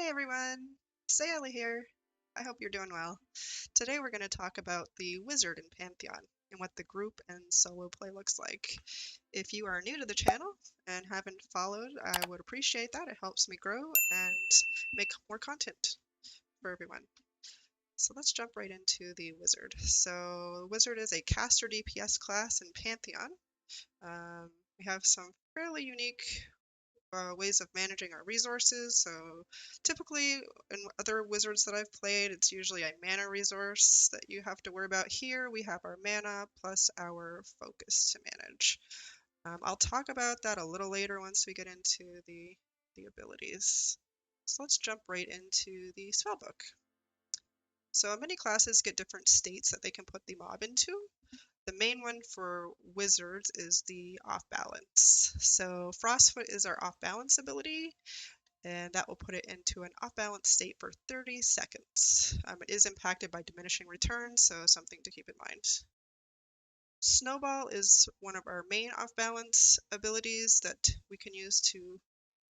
Hey everyone, Sayali here. I hope you're doing well. Today we're going to talk about the wizard in Pantheon and what the group and solo play looks like. If you are new to the channel and haven't followed, I would appreciate that. It helps me grow and make more content for everyone. So let's jump right into the wizard. So the wizard is a caster DPS class in Pantheon. We have some fairly unique ways of managing our resources. So typically in other wizards that I've played, it's usually a mana resource that you have to worry about. Here we have our mana plus our focus to manage. I'll talk about that a little later once we get into the abilities. So let's jump right into the spellbook. So many classes get different states that they can put the mob into. The main one for wizards is the off balance. So Frostfoot is our off balance ability, and that will put it into an off balance state for 30 seconds. It is impacted by diminishing returns, so something to keep in mind. Snowball is one of our main off balance abilities that we can use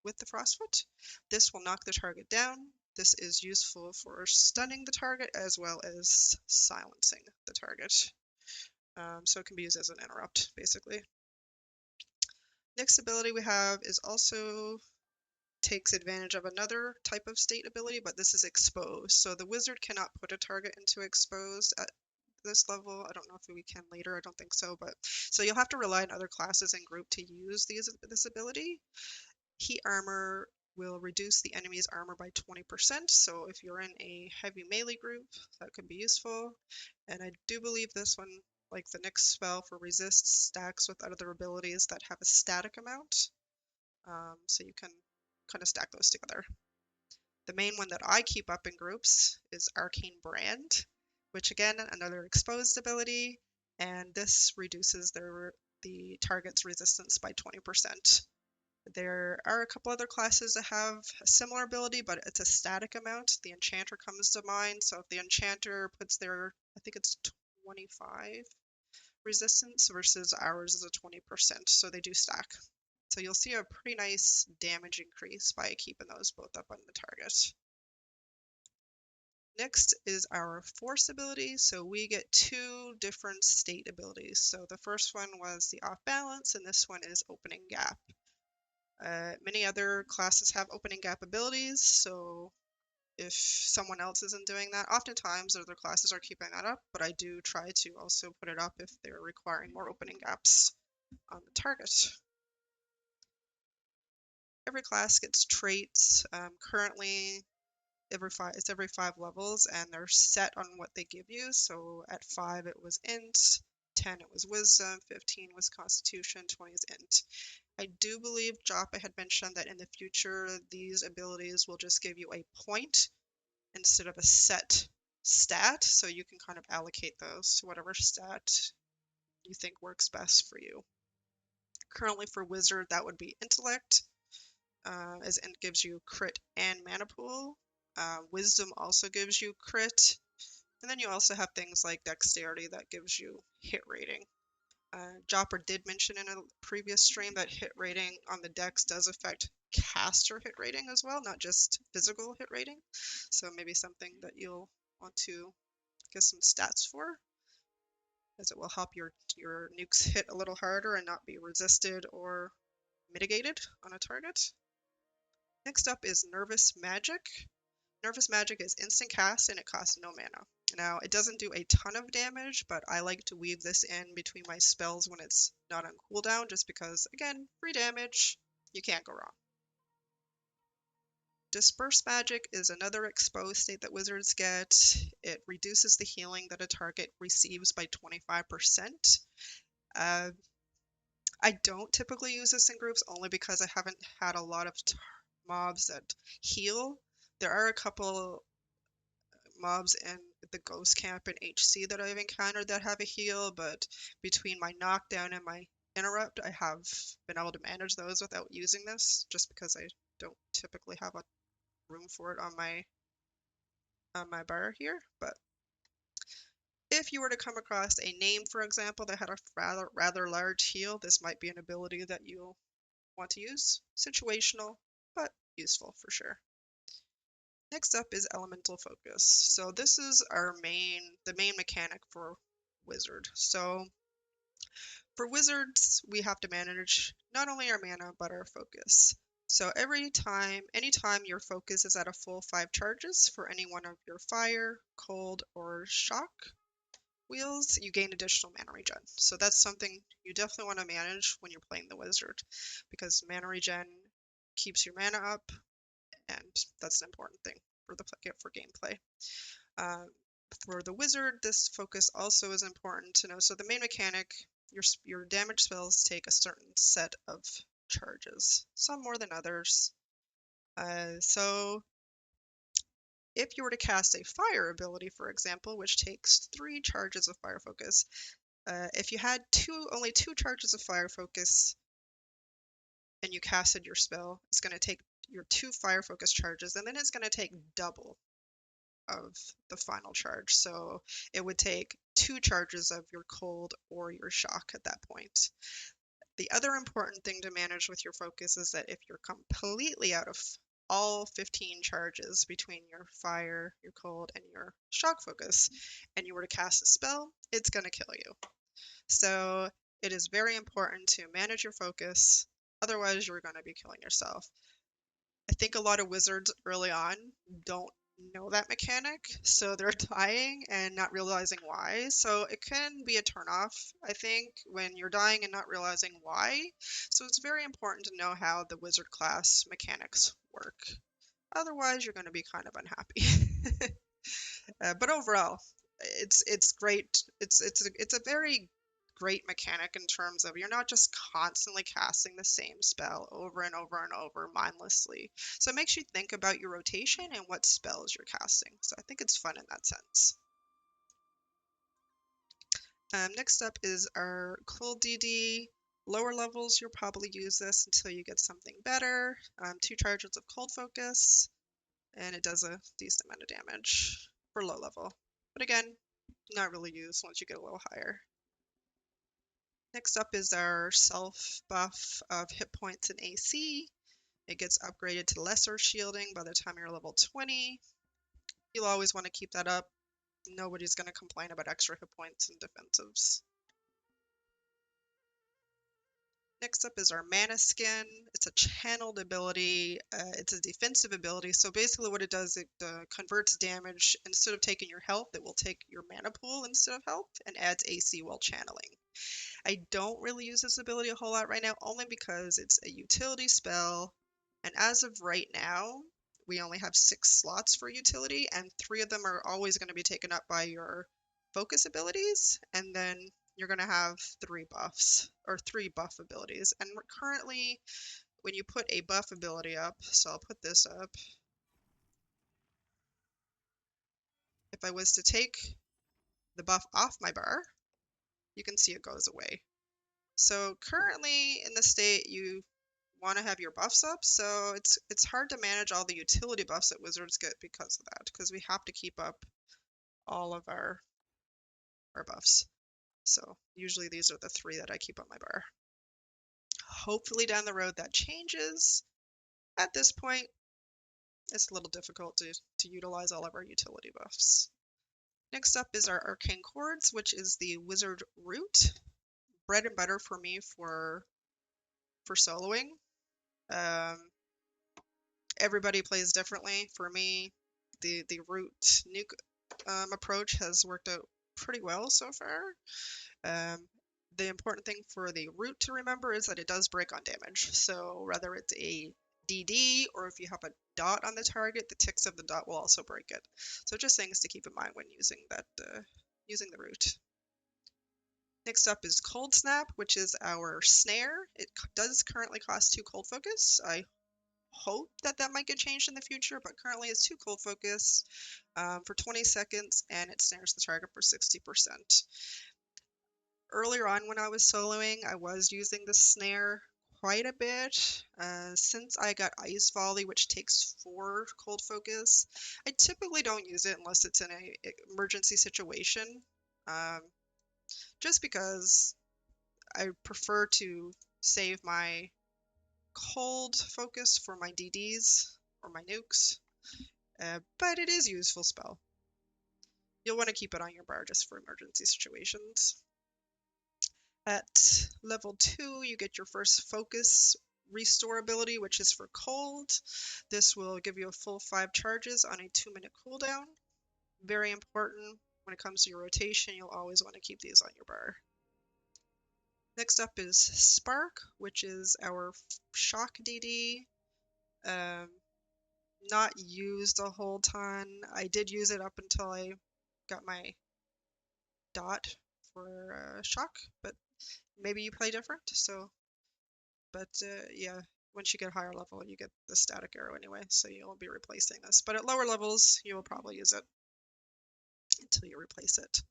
with the Frostfoot. This will knock the target down. This is useful for stunning the target as well as silencing the target. So it can be used as an interrupt, basically. Next ability we have is also takes advantage of another type of state ability, but this is exposed. So the wizard cannot put a target into exposed at this level. I don't know if we can later, I don't think so, but so you'll have to rely on other classes and group to use this ability. Heat armor will reduce the enemy's armor by 20%, so if you're in a heavy melee group, that could be useful. And I do believe this one, like the next spell for resist, stacks with other abilities that have a static amount, so you can kind of stack those together. The main one that I keep up in groups is Arcane Brand, which again, another exposed ability, and this reduces the target's resistance by 20%. There are a couple other classes that have a similar ability, but it's a static amount. The Enchanter comes to mind, so if the Enchanter puts their, I think it's 25 resistance versus ours is a 20%, so they do stack. So you'll see a pretty nice damage increase by keeping those both up on the target. Next is our force ability. So we get two different state abilities. So the first one was the off balance, and this one is opening gap. Many other classes have opening gap abilities, so if someone else isn't doing that, oftentimes other classes are keeping that up, but I do try to also put it up if they're requiring more opening gaps on the target. Every class gets traits. Currently, it's every 5 levels, and they're set on what they give you. So at 5 it was int, 10 it was wisdom, 15 was constitution, 20 is int. I do believe Joppa had mentioned that in the future these abilities will just give you a point instead of a set stat, so you can kind of allocate those to whatever stat you think works best for you. Currently for wizard that would be intellect, as int gives you crit and mana pool. Wisdom also gives you crit, and then you also have things like dexterity that gives you hit rating. Jopper did mention in a previous stream that hit rating on the dex does affect caster hit rating as well, not just physical hit rating. So maybe something that you'll want to get some stats for, as it will help your nukes hit a little harder and not be resisted or mitigated on a target. Next up is Nervous Magic. Nervous Magic is instant cast and it costs no mana. Now, it doesn't do a ton of damage, but I like to weave this in between my spells when it's not on cooldown, just because, again, free damage, you can't go wrong. Disperse Magic is another exposed state that wizards get. It reduces the healing that a target receives by 25%. I don't typically use this in groups only because I haven't had a lot of mobs that heal. There are a couple mobs in the ghost camp in HC that I've encountered that have a heal, but between my knockdown and my interrupt, I have been able to manage those without using this, just because I don't typically have a room for it on my bar here. But if you were to come across a name, for example, that had a rather large heal, this might be an ability that you'll want to use. Situational, but useful for sure. Next up is Elemental Focus. So this is the main mechanic for Wizard. So for Wizards, we have to manage not only our mana, but our focus. So anytime your focus is at a full 5 charges for any one of your fire, cold, or shock wheels, you gain additional mana regen. So that's something you definitely want to manage when you're playing the Wizard, because mana regen keeps your mana up, and that's an important thing for gameplay. Um, for the Wizard, this focus also is important to know. So the main mechanic, your damage spells take a certain set of charges, some more than others. So if you were to cast a fire ability, for example, which takes 3 charges of fire focus, if you had only 2 charges of fire focus and you casted your spell, it's going to take your 2 fire focus charges, and then it's going to take double of the final charge. So it would take 2 charges of your cold or your shock at that point. The other important thing to manage with your focus is that if you're completely out of all 15 charges between your fire, your cold, and your shock focus, and you were to cast a spell, it's going to kill you. So it is very important to manage your focus, otherwise you're going to be killing yourself. I think a lot of wizards early on don't know that mechanic, so they're dying and not realizing why. So it can be a turnoff, I think, when you're dying and not realizing why. So it's very important to know how the wizard class mechanics work. Otherwise, you're going to be kind of unhappy. But overall, it's great. It's a very great mechanic in terms of you're not just constantly casting the same spell over and over and over mindlessly. So it makes you think about your rotation and what spells you're casting. So I think it's fun in that sense. Next up is our cold DD. Lower levels, you'll probably use this until you get something better. 2 charges of cold focus, and it does a decent amount of damage for low level. But again, not really used once you get a little higher. Next up is our self buff of hit points and AC. It gets upgraded to lesser shielding by the time you're level 20. You'll always want to keep that up. Nobody's going to complain about extra hit points and defensives. Next up is our Mana Skin. It's a channeled ability. It's a defensive ability. So basically what it does, it converts damage. Instead of taking your health, it will take your mana pool instead of health and adds AC while channeling. I don't really use this ability a whole lot right now, only because it's a utility spell. And as of right now, we only have 6 slots for utility, and 3 of them are always going to be taken up by your focus abilities. And then you're going to have 3 buffs, or 3 buff abilities. And currently, when you put a buff ability up, so I'll put this up. If I was to take the buff off my bar, you can see it goes away. So currently in the state, you want to have your buffs up, so it's hard to manage all the utility buffs that wizards get because of that, because we have to keep up all of our buffs. So usually these are the 3 that I keep on my bar. Hopefully down the road that changes. At this point, it's a little difficult to utilize all of our utility buffs. Next up is our Arcane Chords, which is the wizard root. Bread and butter for me for soloing. Everybody plays differently. For me, the root nuke approach has worked out pretty well so far. The important thing for the root to remember is that it does break on damage. So whether it's a DD or if you have a dot on the target, the ticks of the dot will also break it. So just things to keep in mind when using the root. Next up is Cold Snap, which is our snare. It does currently cost 2 cold focus. I hope that might get changed in the future, but currently it's 2 cold focus for 20 seconds, and it snares the target for 60%. Earlier on when I was soloing, I was using the snare quite a bit. Since I got Ice Volley, which takes 4 cold focus, I typically don't use it unless it's in an emergency situation, just because I prefer to save my cold focus for my DDs or my nukes. but it is a useful spell. You'll want to keep it on your bar just for emergency situations. At level 2, you get your first focus restore ability, which is for cold. This will give you a full 5 charges on a 2-minute cooldown. Very important when it comes to your rotation, you'll always want to keep these on your bar. Next up is Spark, which is our shock DD. Not used a whole ton. I did use it up until I got my dot for shock, but maybe you play different. So, but yeah, once you get higher level, you get the static arrow anyway, so you won't be replacing this. But at lower levels, you will probably use it until you replace it.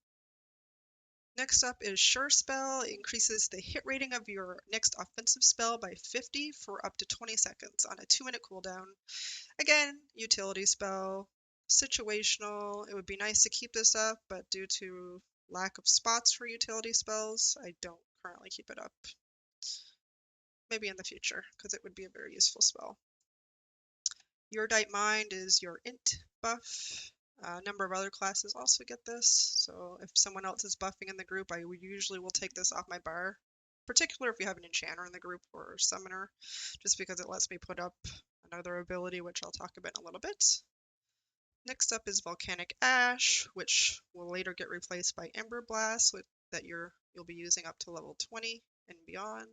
Next up is Sure Spell. It increases the hit rating of your next offensive spell by 50 for up to 20 seconds on a 2-minute cooldown. Again, utility spell, situational. It would be nice to keep this up, but due to lack of spots for utility spells, I don't currently keep it up. Maybe in the future, because it would be a very useful spell. Erudite Mind is your int buff. A number of other classes also get this, so if someone else is buffing in the group, I usually will take this off my bar, particularly if you have an enchanter in the group or summoner, just because it lets me put up another ability, which I'll talk about in a little bit. Next up is Volcanic Ash, which will later get replaced by Ember Blast that you'll be using up to level 20 and beyond.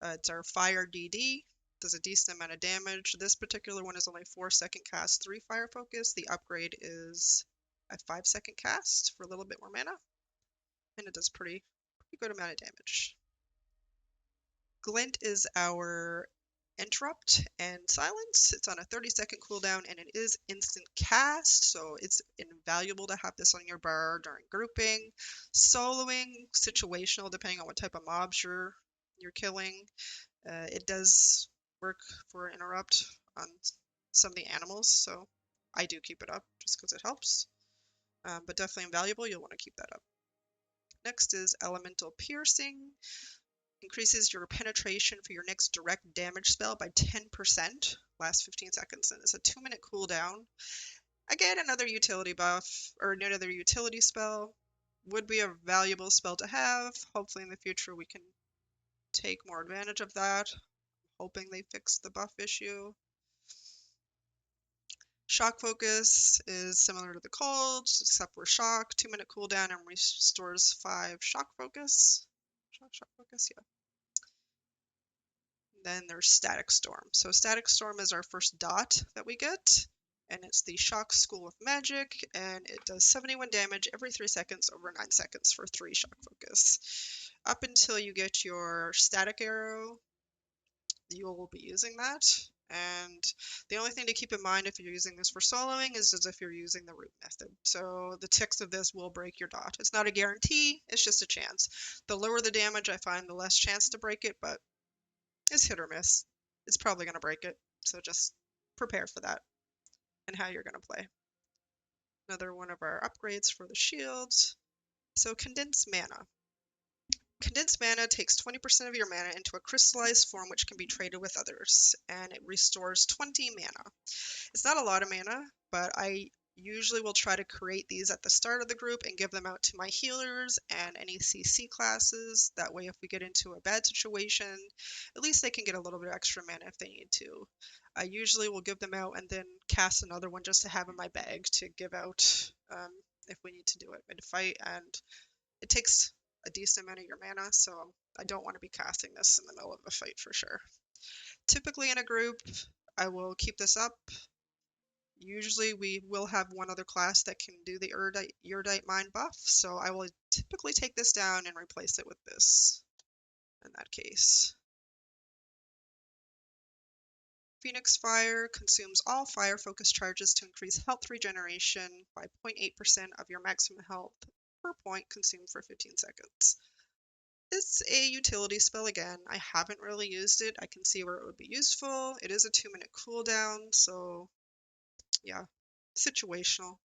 It's our Fire DD. Does a decent amount of damage. This particular one is only 4-second cast, 3 fire focus. The upgrade is a 5-second cast for a little bit more mana, and it does pretty good amount of damage. Glint is our interrupt and silence. It's on a 30-second cooldown, and it is instant cast, so it's invaluable to have this on your bar during grouping, soloing, situational, depending on what type of mobs you're killing. It does work for interrupt on some of the animals, so I do keep it up just because it helps. But definitely invaluable, you'll want to keep that up. Next is Elemental Piercing. Increases your penetration for your next direct damage spell by 10%, lasts 15 seconds, and it's a 2-minute cooldown. Again, another utility buff, or another utility spell. Would be a valuable spell to have. Hopefully in the future we can take more advantage of that. Hoping they fix the buff issue. Shock Focus is similar to the cold, except for shock, 2-minute cooldown and restores 5 shock focus. Shock focus, yeah. Then there's Static Storm. So Static Storm is our first dot that we get, and it's the Shock School of Magic, and it does 71 damage every 3 seconds over 9 seconds for 3 shock focus. Up until you get your static arrow, you will be using that. And the only thing to keep in mind if you're using this for soloing is as if you're using the root method. So the ticks of this will break your dot. It's not a guarantee, it's just a chance. The lower the damage, I find the less chance to break it, but it's hit or miss. It's probably going to break it, so just prepare for that and how you're going to play. Another one of our upgrades for the shields. So Condensed Mana. Condensed mana takes 20% of your mana into a crystallized form which can be traded with others, and it restores 20 mana. It's not a lot of mana, but I usually will try to create these at the start of the group and give them out to my healers and any CC classes. That way if we get into a bad situation, at least they can get a little bit of extra mana if they need to. I usually will give them out and then cast another one just to have in my bag to give out if we need to do it mid-fight, and it takes a decent amount of your mana, so I don't want to be casting this in the middle of a fight for sure. Typically in a group, I will keep this up. Usually we will have one other class that can do the Erudite Mind buff, so I will typically take this down and replace it with this in that case. Phoenix Fire consumes all fire focus charges to increase health regeneration by 0.8% of your maximum health per point consumed for 15 seconds. It's a utility spell again. I haven't really used it. I can see where it would be useful. It is a 2-minute cooldown, so yeah, situational.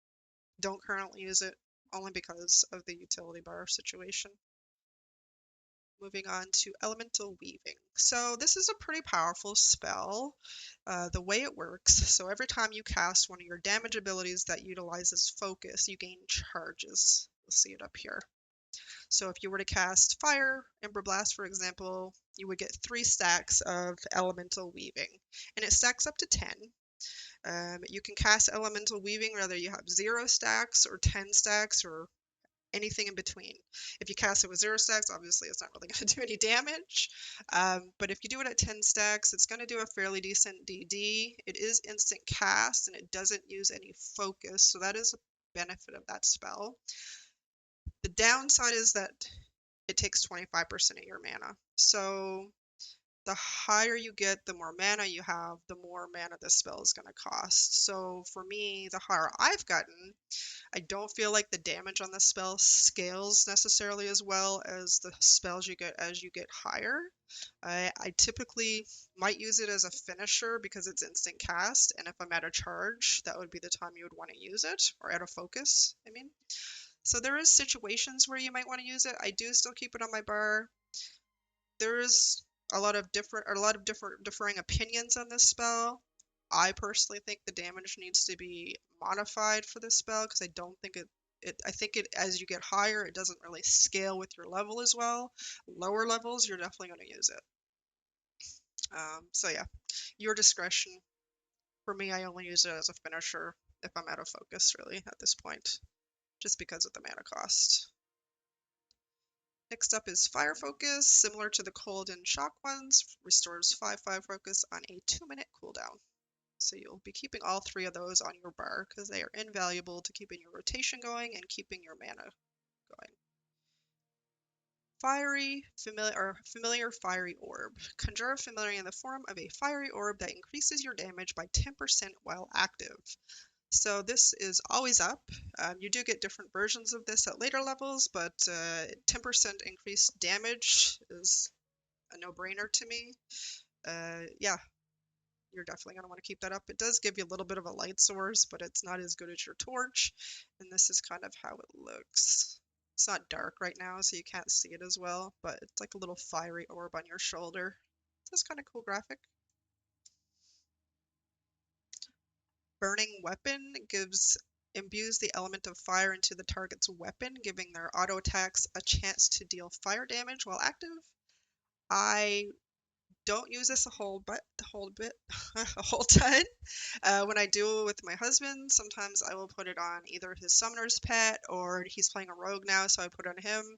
Don't currently use it, only because of the utility bar situation. Moving on to Elemental Weaving. So this is a pretty powerful spell. The way it works, so every time you cast one of your damage abilities that utilizes focus, you gain charges. You'll see it up here. So if you were to cast Fire, Ember Blast, for example, you would get 3 stacks of Elemental Weaving, and it stacks up to 10. You can cast Elemental Weaving whether you have 0 stacks or 10 stacks or anything in between. If you cast it with 0 stacks, obviously it's not really going to do any damage. But if you do it at 10 stacks, it's going to do a fairly decent DD. It is instant cast and it doesn't use any focus, so that is a benefit of that spell. The downside is that it takes 25% of your mana. So the higher you get, the more mana you have, the more mana this spell is going to cost. So for me, the higher I've gotten, I don't feel like the damage on the spell scales necessarily as well as the spells you get as you get higher. I typically might use it as a finisher because it's instant cast, and if I'm at a charge, that would be the time you would want to use it, or at a focus, I mean. So there is situations where you might want to use it. I do still keep it on my bar. There's a lot of differing opinions on this spell. I personally think the damage needs to be modified for this spell because I don't think I think it as you get higher, it doesn't really scale with your level as well. Lower levels, you're definitely going to use it. So yeah, your discretion. For me, I only use it as a finisher if I'm out of focus, really, at this point, just because of the mana cost. Next up is Fire Focus, similar to the Cold and Shock ones, restores 5/5 focus on a 2-minute cooldown. So you'll be keeping all 3 of those on your bar because they are invaluable to keeping your rotation going and keeping your mana going. Familiar Fiery Orb. Conjure a familiar in the form of a fiery orb that increases your damage by 10% while active. So this is always up. You do get different versions of this at later levels, but 10% increased damage is a no-brainer to me. Yeah, you're definitely going to want to keep that up. It does give you a little bit of a light source, but it's not as good as your torch. And this is kind of how it looks. It's not dark right now, so you can't see it as well, but it's like a little fiery orb on your shoulder. It's kind of cool graphic. Burning Weapon imbues the element of fire into the target's weapon, giving their auto attacks a chance to deal fire damage while active. I don't use this a whole ton. When I do it with my husband, sometimes I will put it on either his summoner's pet or he's playing a rogue now, so I put it on him.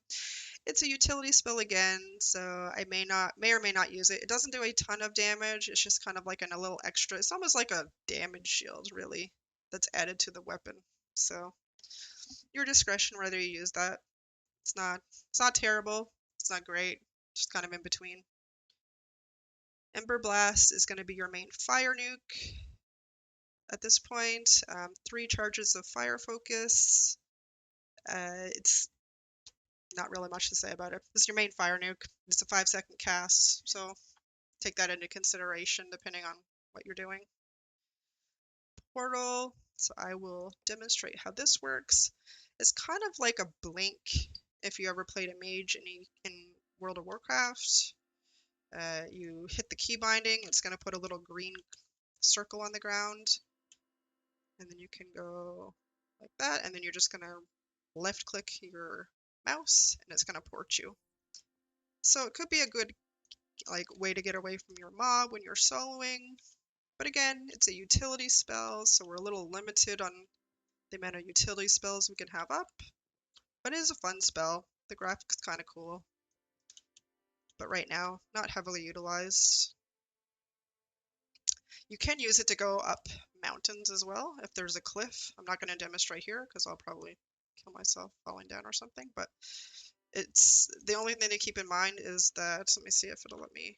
It's a utility spell again, so I may or may not use it. It doesn't do a ton of damage. It's just kind of like a little extra. It's almost like a damage shield, really, that's added to the weapon. So your discretion whether you use that. It's not terrible. It's not great. Just kind of in between. Ember Blast is going to be your main fire nuke at this point. 3 charges of fire focus. It's not really much to say about it. It's your main fire nuke. It's a 5-second cast, so take that into consideration depending on what you're doing. Portal. So I will demonstrate how this works. It's kind of like a blink if you ever played a mage in World of Warcraft. You hit the key binding, it's going to put a little green circle on the ground, and then you can go like that, and then you're just going to left click your mouse and it's going to port you. So it could be a good way to get away from your mob when you're soloing, but again, it's a utility spell, so we're a little limited on the amount of utility spells we can have up, but it is a fun spell. The graphic's kind of cool, but right now not heavily utilized. You can use it to go up mountains as well if there's a cliff. I'm not going to demonstrate here because I'll probably kill myself falling down or something, but it's the only thing to keep in mind is that, let me see if it'll let me.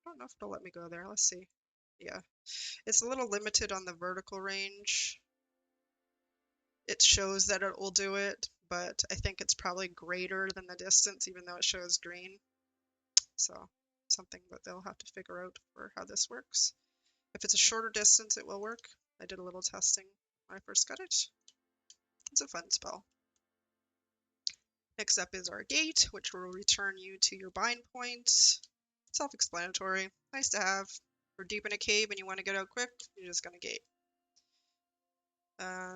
I don't know if it'll let me go there. Let's see. Yeah, it's a little limited on the vertical range. It shows that it will do it, but I think it's probably greater than the distance, even though it shows green. So something that they'll have to figure out for how this works. If it's a shorter distance, it will work. I did a little testing when I first got it. It's a fun spell. Next up is our gate, which will return you to your bind point. Self-explanatory, nice to have. We're deep in a cave and you want to get out quick, you're just going to gate.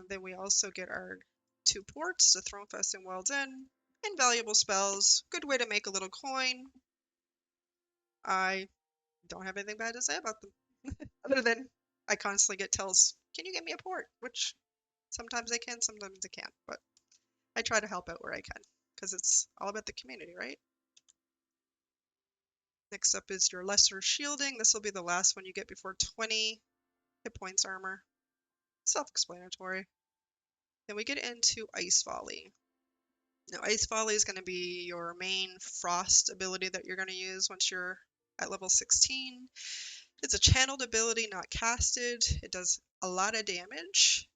Then we also get our 2 ports, the Thronefest and Wells In. Invaluable spells, good way to make a little coin. I don't have anything bad to say about them. Other than I constantly get tells, can you get me a port? Which sometimes I can, sometimes I can't. But I try to help out where I can, because it's all about the community, right? Next up is your lesser shielding. This will be the last one you get before 20 hit points armor. Self-explanatory. Then we get into Ice Volley. Now, Ice Volley is going to be your main frost ability that you're going to use once you're at level 16. It's a channeled ability, not casted. It does a lot of damage,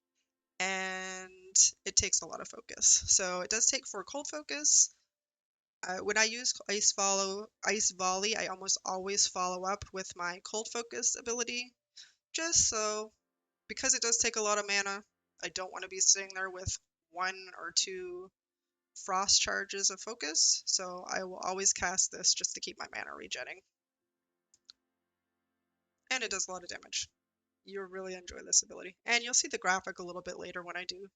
and it takes a lot of focus. So it does take 4 cold focus. When I use Ice Volley, I almost always follow up with my cold focus ability, just so, because it does take a lot of mana, I don't want to be sitting there with 1 or 2 frost charges of focus, so I will always cast this just to keep my mana regenning. And it does a lot of damage. You'll really enjoy this ability. And you'll see the graphic a little bit later when I do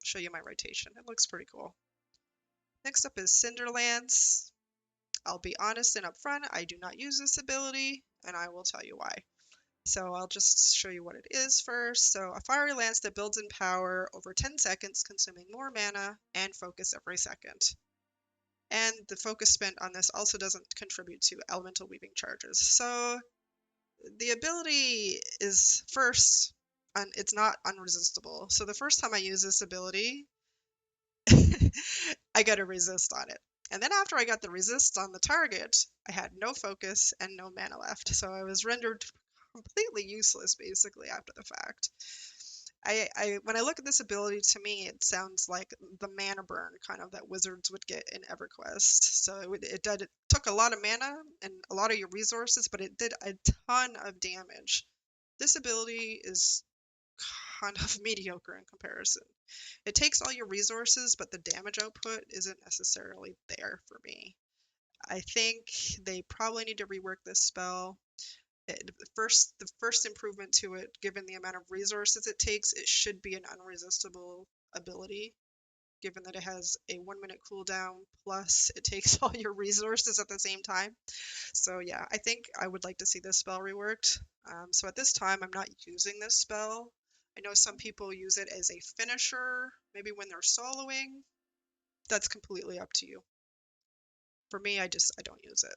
show you my rotation. It looks pretty cool. Next up is Cinderlands. I'll be honest and upfront, I do not use this ability, and I will tell you why. So I'll just show you what it is first. So a fiery lance that builds in power over 10 seconds, consuming more mana and focus every second. And the focus spent on this also doesn't contribute to elemental weaving charges. So the ability is first, it's not unresistible. So the first time I use this ability, I got a resist on it. And then after I got the resist on the target, I had no focus and no mana left. So I was rendered completely useless basically after the fact. When I look at this ability, to me, it sounds like the mana burn kind of that wizards would get in EverQuest. So it took a lot of mana and a lot of your resources, but it did a ton of damage. This ability is kind of mediocre in comparison. It takes all your resources, but the damage output isn't necessarily there for me. I think they probably need to rework this spell. The first improvement to it, given the amount of resources it takes, it should be an unresistible ability, given that it has a 1-minute cooldown, plus it takes all your resources at the same time. So yeah, I think I would like to see this spell reworked. So at this time, I'm not using this spell. I know some people use it as a finisher, maybe when they're soloing. That's completely up to you. For me, I don't use it.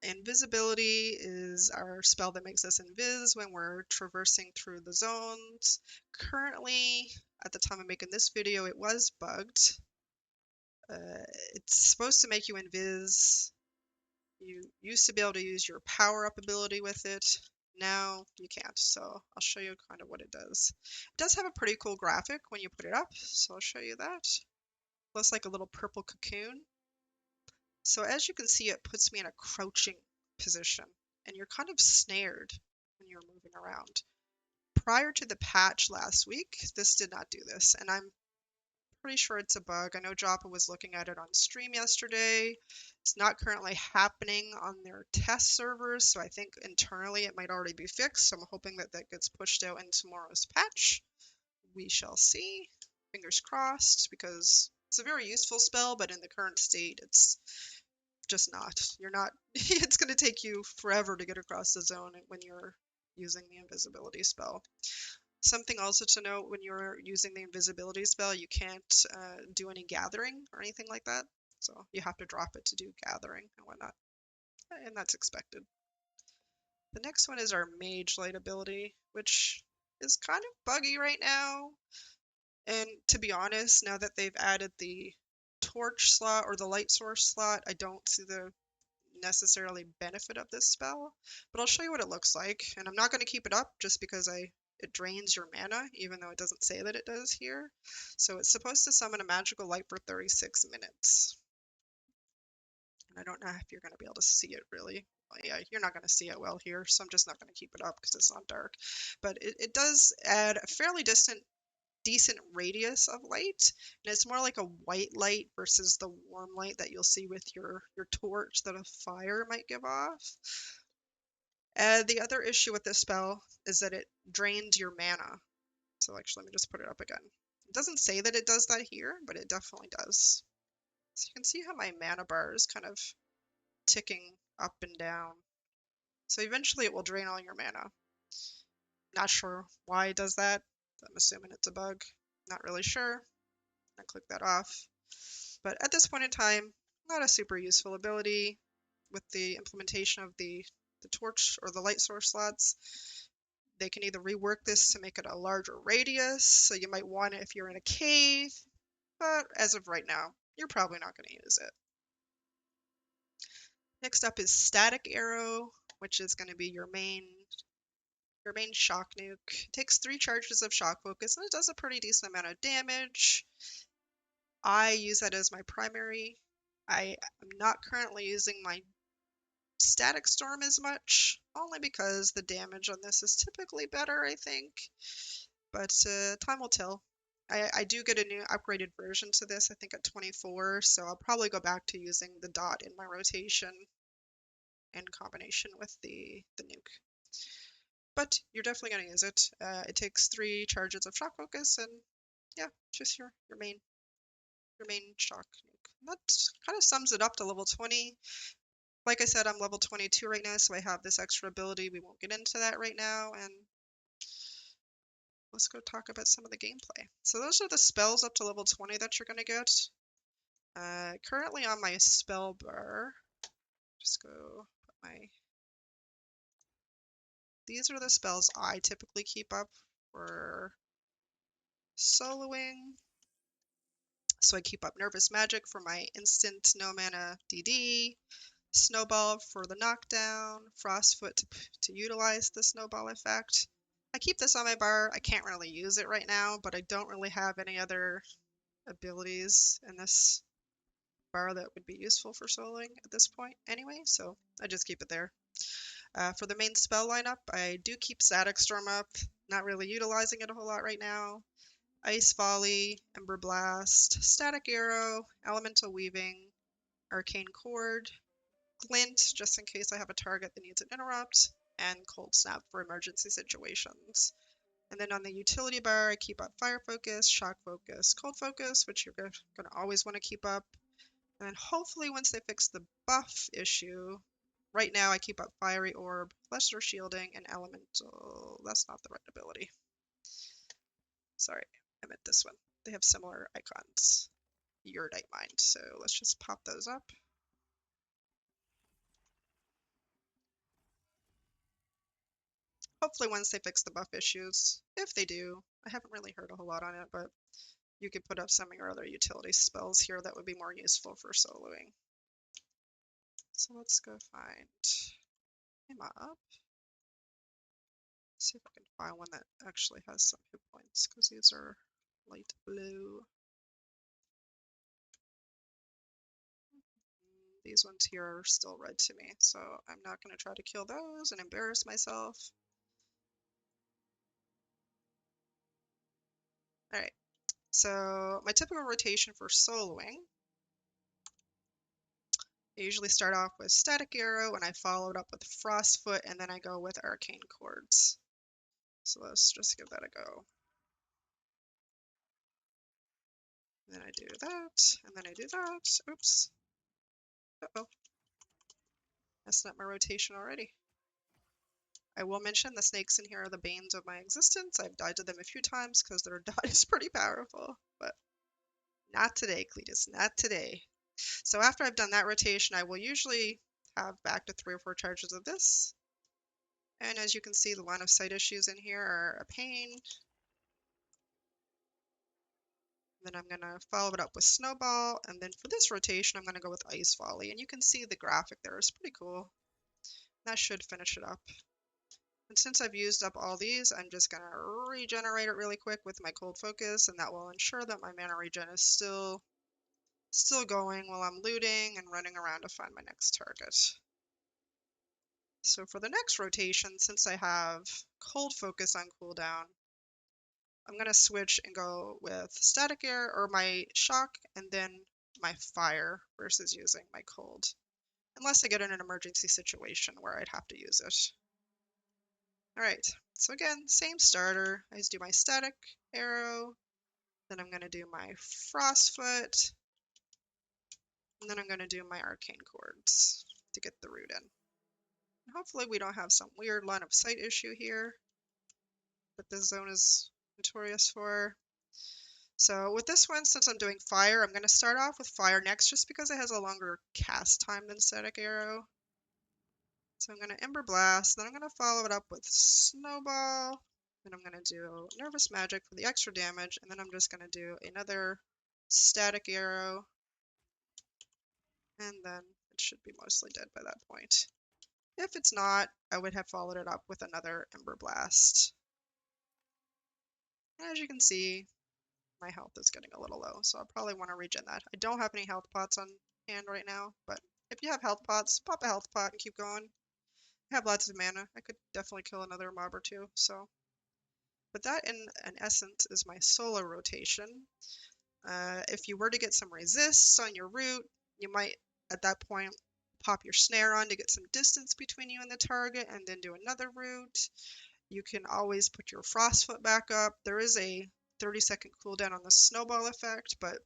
Invisibility is our spell that makes us invis when we're traversing through the zones. Currently, at the time of making this video, it was bugged. It's supposed to make you invis. You used to be able to use your power-up ability with it. Now you can't, so I'll show you kind of what it does. It does have a pretty cool graphic when you put it up, so I'll show you that. Looks like a little purple cocoon. So as you can see, it puts me in a crouching position, and you're kind of snared when you're moving around. Prior to the patch last week, this did not do this, and I'm pretty sure it's a bug. I know Joppa was looking at it on stream yesterday. It's not currently happening on their test servers, so I think internally it might already be fixed. So I'm hoping that that gets pushed out in tomorrow's patch. We shall see. Fingers crossed, because it's a very useful spell, but in the current state, it's just not. You're not, it's going to take you forever to get across the zone when you're using the invisibility spell. Something also to note, when you're using the invisibility spell, you can't do any gathering or anything like that. So you have to drop it to do gathering and whatnot. And that's expected. The next one is our Mage Light ability, which is kind of buggy right now. And to be honest, now that they've added the torch slot or the light source slot, I don't see the necessarily benefit of this spell, but I'll show you what it looks like. And I'm not going to keep it up just because it drains your mana, even though it doesn't say that it does here. So it's supposed to summon a magical light for 36 minutes. And I don't know if you're going to be able to see it really. Well, yeah, you're not going to see it well here, so I'm just not going to keep it up because it's not dark. But it does add a fairly decent decent radius of light, and it's more like a white light versus the warm light that you'll see with your torch that a fire might give off. The other issue with this spell is that it drains your mana. So actually, let me just put it up again. It doesn't say that it does that here, but it definitely does. So you can see how my mana bar is kind of ticking up and down. So eventually it will drain all your mana. Not sure why it does that. I'm assuming it's a bug. Not really sure. I click that off. But at this point in time, not a super useful ability with the implementation of the torch or the light source slots. They can either rework this to make it a larger radius, so you might want it if you're in a cave, but as of right now, you're probably not going to use it. Next up is Static Arrow, which is going to be your main shock nuke. It takes 3 charges of shock focus, and it does a pretty decent amount of damage. I use that as my primary. I am not currently using my Static Storm as much, only because the damage on this is typically better, I think. But time will tell. I do get a new upgraded version to this, I think at 24, so I'll probably go back to using the dot in my rotation in combination with the nuke. But you're definitely going to use it. It takes 3 charges of shock focus, and yeah, just your main shock nuke. And that kind of sums it up to level 20. Like I said, I'm level 22 right now, so I have this extra ability. We won't get into that right now, and let's go talk about some of the gameplay. So those are the spells up to level 20 that you're going to get. Currently on my spell bar, just go put my... These are the spells I typically keep up for soloing. So I keep up Nervous Magic for my instant no mana DD, Snowball for the knockdown, Frostfoot to utilize the snowball effect. I keep this on my bar. I can't really use it right now, but I don't really have any other abilities in this bar that would be useful for soloing at this point anyway, so I just keep it there. For the main spell lineup, I do keep Static Storm up, not really utilizing it a whole lot right now. Ice Volley, Ember Blast, Static Arrow, Elemental Weaving, Arcane Cord, Glint, just in case I have a target that needs an interrupt, and Cold Snap for emergency situations. And then on the utility bar, I keep up Fire Focus, Shock Focus, Cold Focus, which you're going to always want to keep up. And hopefully once they fix the buff issue, right now I keep up Fiery Orb, Lesser Shielding, and Elemental. That's not the right ability. Sorry, I meant this one. They have similar icons. Yurdite Mind. So let's just pop those up. Hopefully once they fix the buff issues, if they do, I haven't really heard a whole lot on it, but you could put up some of your other utility spells here that would be more useful for soloing. So let's go find him up. See if I can find one that actually has some hit points, because these are light blue. These ones here are still red to me, so I'm not going to try to kill those and embarrass myself. Alright, so my typical rotation for soloing, I usually start off with Static Arrow, and I follow it up with Frostfoot, and then I go with Arcane Cords. So let's just give that a go. Then I do that, and then I do that. Oops. Uh-oh. Messing up my rotation already. I will mention the snakes in here are the banes of my existence. I've died to them a few times because their dot is pretty powerful, but not today, Cletus, not today. So after I've done that rotation, I will usually have back to 3 or 4 charges of this. And as you can see, the line of sight issues in here are a pain. Then I'm going to follow it up with Snowball, and then for this rotation, I'm going to go with Ice Volley. And you can see the graphic there is pretty cool. That should finish it up. And since I've used up all these, I'm just going to regenerate it really quick with my Cold Focus, and that will ensure that my mana regen is still going while I'm looting and running around to find my next target. So for the next rotation, since I have Cold Focus on cooldown, I'm gonna switch and go with static air or my shock and then my fire versus using my cold. Unless I get in an emergency situation where I'd have to use it. Alright, so again, same starter. I just do my static arrow, then I'm gonna do my frostfoot, and then I'm gonna do my arcane chords to get the root in. And hopefully we don't have some weird line of sight issue here that this zone is notorious for. So with this one, since I'm doing fire, I'm going to start off with fire next just because it has a longer cast time than static arrow. So I'm going to Ember Blast, then I'm going to follow it up with Snowball, then I'm going to do Nervous Magic for the extra damage, and then I'm just going to do another static arrow, and then it should be mostly dead by that point. If it's not, I would have followed it up with another Ember Blast. And as you can see, my health is getting a little low, so I'll probably want to regen that. I don't have any health pots on hand right now, but if you have health pots, pop a health pot and keep going. I have lots of mana. I could definitely kill another mob or two, so. But that, in essence, is my solo rotation. If you were to get some resists on your root, you might, at that point, pop your snare on to get some distance between you and the target, and then do another root. You can always put your frostfoot back up. There is a 30-second cooldown on the snowball effect, but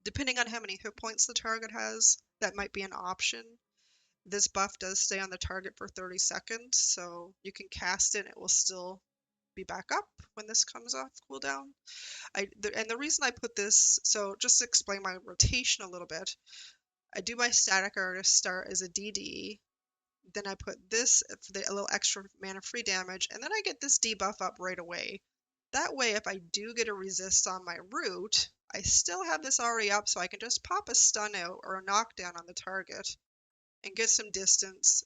depending on how many hit points the target has, that might be an option. This buff does stay on the target for 30 seconds, so you can cast it and it will still be back up when this comes off cooldown. And the reason I put this, so just to explain my rotation a little bit, I do my static artist start as a DD, then I put this for a little extra mana free damage, and then I get this debuff up right away. That way, if I do get a resist on my root, I still have this already up, so I can just pop a stun out or a knockdown on the target and get some distance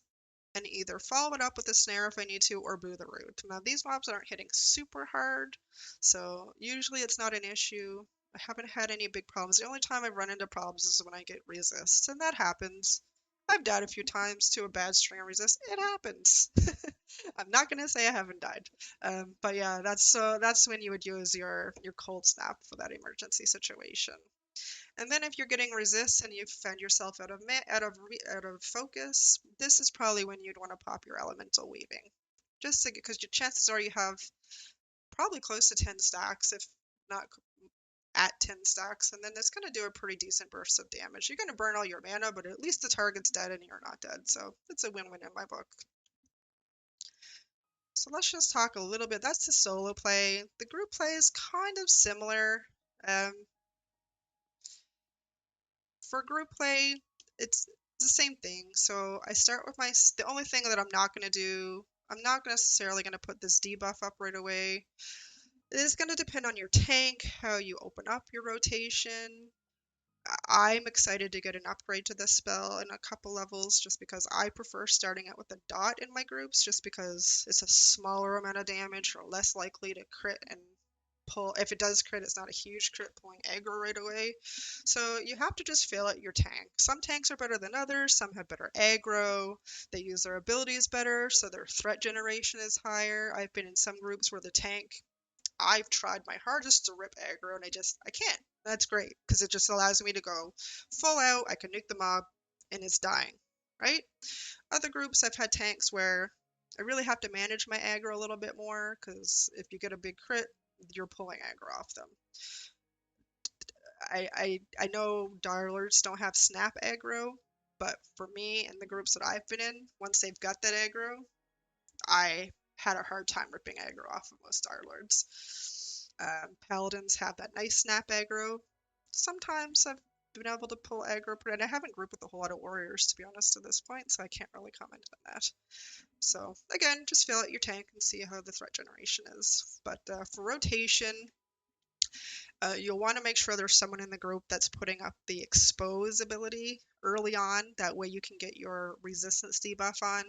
and either follow it up with a snare if I need to or boo the root. Now, these mobs aren't hitting super hard, so usually it's not an issue. I haven't had any big problems. The only time I've run into problems is when I get resists, and that happens. I've died a few times to a bad string of resist. It happens. I'm not gonna say I haven't died, but yeah, that's when you would use your cold snap for that emergency situation. And then if you're getting resist and you've found yourself out of focus, this is probably when you'd want to pop your elemental weaving, just because your chances are you have probably close to 10 stacks, if not at 10 stacks, and then it's going to do a pretty decent burst of damage. You're going to burn all your mana, but at least the target's dead and you're not dead, so it's a win-win in my book. So let's just talk a little bit. That's the solo play. The group play is kind of similar. Um, for group play, it's the same thing. So I start with the only thing that I'm not going to do, I'm not necessarily going to put this debuff up right away. It is going to depend on your tank, how you open up your rotation. I'm excited to get an upgrade to this spell in a couple levels just because I prefer starting out with a dot in my groups just because it's a smaller amount of damage or less likely to crit and pull. If it does crit, it's not a huge crit pulling aggro right away. So you have to just fill out your tank. Some tanks are better than others, some have better aggro, they use their abilities better, so their threat generation is higher. I've been in some groups where the tank, I've tried my hardest to rip aggro and I can't. That's great because it just allows me to go full out, I can nuke the mob and it's dying, right? Other groups I've had tanks where I really have to manage my aggro a little bit more because if you get a big crit, you're pulling aggro off them. I know Darlers don't have snap aggro, but for me and the groups that I've been in, once they've got that aggro, I had a hard time ripping aggro off of most Darlords. Paladins have that nice snap aggro. Sometimes I've been able to pull aggro, and I haven't grouped with a whole lot of warriors to be honest at this point, so I can't really comment on that. So again, just fill out your tank and see how the threat generation is. But for rotation, you'll want to make sure there's someone in the group that's putting up the expose ability early on. That way you can get your resistance debuff on.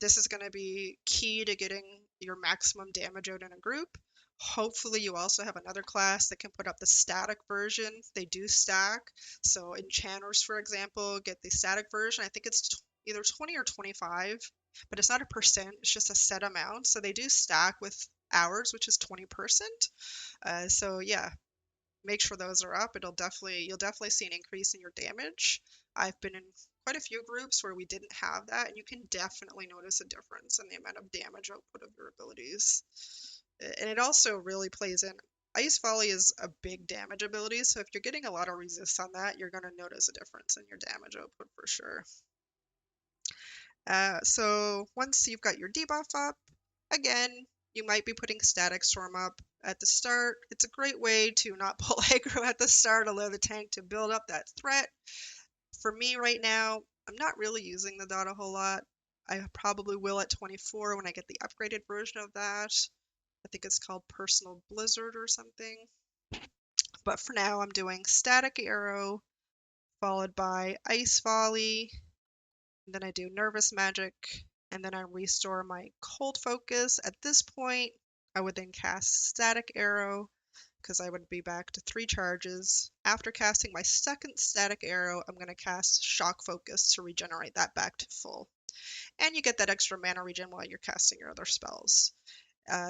This is going to be key to getting your maximum damage out in a group. Hopefully you also have another class that can put up the static version. They do stack. So enchanters, for example, get the static version. I think it's either 20 or 25, but it's not a percent. It's just a set amount. So they do stack with hours, which is 20%. So yeah, make sure those are up. You'll definitely see an increase in your damage. I've been in quite a few groups where we didn't have that, and you can definitely notice a difference in the amount of damage output of your abilities. And it also really plays in. Ice Volley is a big damage ability, so if you're getting a lot of resist on that, you're going to notice a difference in your damage output for sure. So once you've got your debuff up, again, you might be putting Static Storm up at the start. It's a great way to not pull aggro at the start, allow the tank to build up that threat. For me right now, I'm not really using the dot a whole lot. I probably will at 24 when I get the upgraded version of that. I think it's called Personal Blizzard or something. But for now, I'm doing Static Arrow, followed by Ice Volley, and then I do Nervous Magic, and then I restore my Cold Focus. At this point, I would then cast Static Arrow, because I would be back to 3 charges. After casting my second Static Arrow, I'm going to cast Shock Focus to regenerate that back to full. And you get that extra mana regen while you're casting your other spells.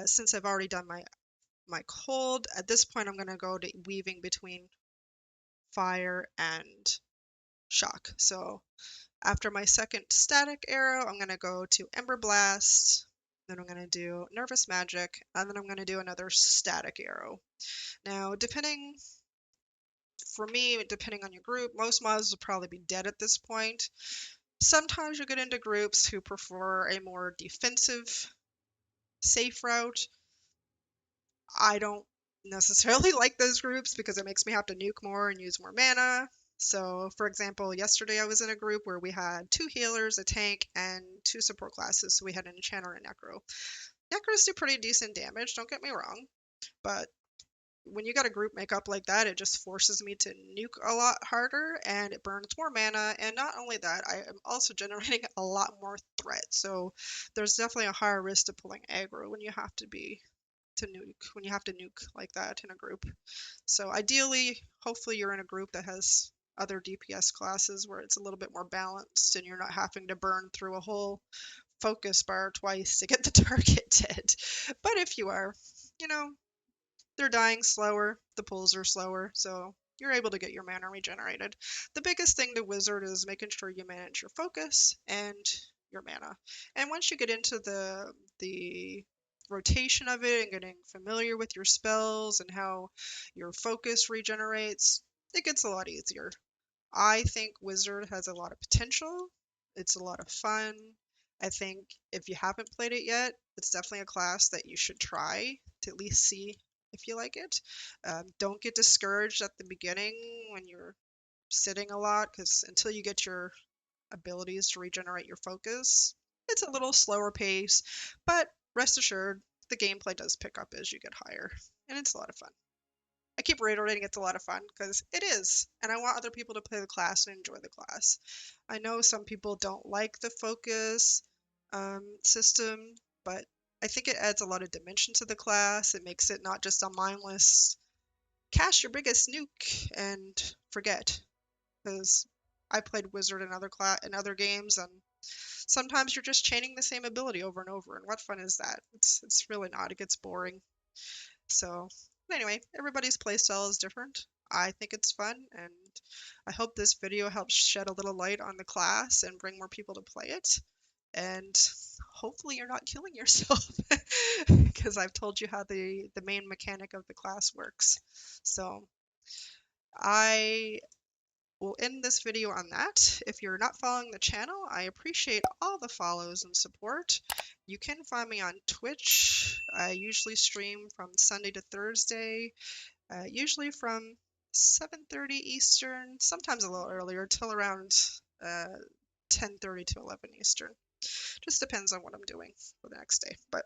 Since I've already done my cold, at this point I'm going to go to weaving between fire and shock. So after my second static arrow, I'm going to go to Ember Blast, then I'm going to do Nervous Magic, and then I'm going to do another static arrow. Now, for me, depending on your group, most mobs will probably be dead at this point. Sometimes you'll get into groups who prefer a more defensive, safe route. I don't necessarily like those groups because it makes me have to nuke more and use more mana. So, for example, yesterday I was in a group where we had 2 healers, a tank, and 2 support classes. So we had an enchanter and a necro. Necros do pretty decent damage, don't get me wrong, but when you got a group makeup like that, it just forces me to nuke a lot harder and it burns more mana. And not only that, I am also generating a lot more threat. So there's definitely a higher risk to pulling aggro when you have to nuke like that in a group. So ideally, hopefully you're in a group that has other DPS classes where it's a little bit more balanced and you're not having to burn through a whole focus bar twice to get the target dead. But if you are, you know, they're dying slower, the pulls are slower, so you're able to get your mana regenerated. The biggest thing to Wizard is making sure you manage your focus and your mana. And once you get into the rotation of it and getting familiar with your spells and how your focus regenerates, it gets a lot easier. I think Wizard has a lot of potential. It's a lot of fun. I think if you haven't played it yet, it's definitely a class that you should try to at least see if you like it. Don't get discouraged at the beginning when you're sitting a lot, because until you get your abilities to regenerate your focus, it's a little slower pace, but rest assured, the gameplay does pick up as you get higher, and it's a lot of fun. I keep reiterating it's a lot of fun because it is, and I want other people to play the class and enjoy the class. I know some people don't like the focus system, but I think it adds a lot of dimension to the class. It makes it not just a mindless cast your biggest nuke and forget. Because I played Wizard in other games, and sometimes you're just chaining the same ability over and over, and what fun is that? It's really not. It gets boring. So anyway, everybody's playstyle is different. I think it's fun, and I hope this video helps shed a little light on the class and bring more people to play it. And hopefully you're not killing yourself because I've told you how the main mechanic of the class works. So I will end this video on that. If you're not following the channel, I appreciate all the follows and support. You can find me on Twitch. I usually stream from Sunday to Thursday, usually from 7:30 Eastern, sometimes a little earlier, till around 10:30 to 11 Eastern. Just depends on what I'm doing for the next day. But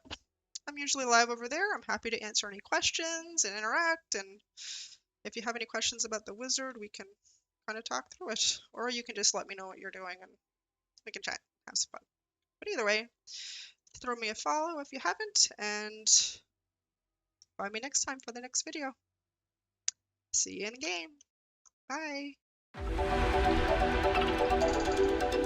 I'm usually live over there. I'm happy to answer any questions and interact. And if you have any questions about the wizard, we can kind of talk through it. Or you can just let me know what you're doing and we can chat, have some fun. But either way, throw me a follow if you haven't, and find me next time for the next video. See you in the game. Bye.